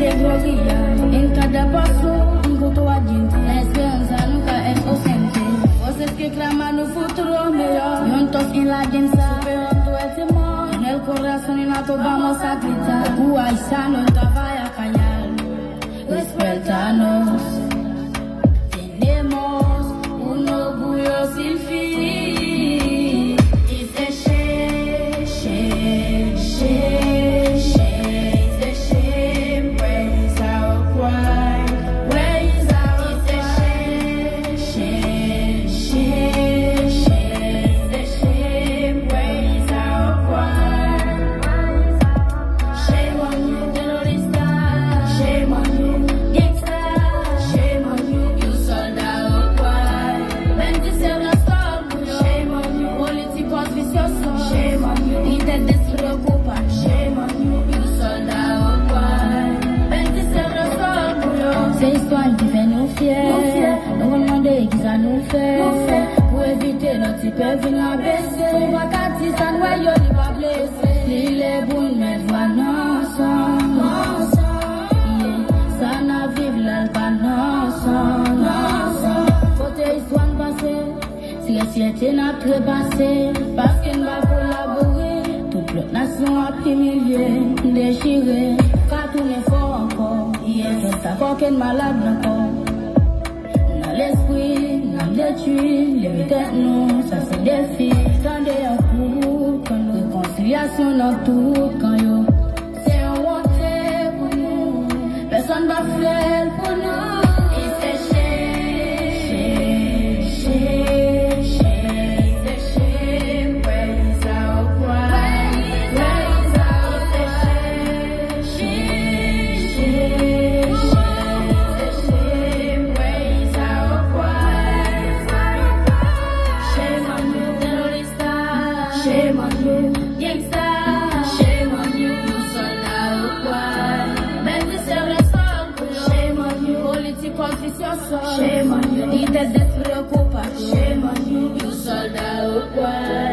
de gloria. En cada paso, un voto a gente. La esperanza nunca es ausente. Voces que claman un futuro mejor. Juntos en la guerra, superando el temor. En el corazón y nosotros vamos a gritar. Guaysa nunca vaya a callar. Despertanos. Tenemos un orgullo sin fin. Dice shame, shame, shame, shame. Dice shame, where is our pride? Where is our pride? Shame, shame, shame. Dice shame, where is our pride? Shame on you, terrorista. Shame on you, gangsta. Shame on you, you sold out pride. Bendice la sol, shame on you, políticos viciosos. Shame on you, y te despreocupan. Shame on you, you sold out pride. Bendice la sol, c'est histoire qui fait nous fiers. Nous demander qui ça nous fait. Pour éviter notre type venir à baisser. On va qu'à ça nous voyons il va blesser. Il est bon de mettre voix ensemble. Ça n'a vive l'alban ensemble. Côté histoire de passer. Si la société n'a trépassé. Parce qu'elle va collaborer. Toute l'autre nation a humilié, déchiré. Car tout n'est fort encore. C'est ça pour qu'elle malade encore. Dans l'esprit, nous détruit. Les têtes nous, ça c'est défi. Tendez un coup, quand nous réconciliation dans tout quand yo. C'est un wanté pour nous. Personne va faire pour nous. Il s'est shame, shame, shame. C'est shame, where is our pride? Where is our pride? Shame, shame, shame. C'est shame, where is our pride? Shame on you, terrorista. Shame on you, gangsta. Shame on you, you sold out pride. Bendice le sol, shame on you, políticos viciosos. Shame on you, y te despreocupas. Shame on you, you sold out pride.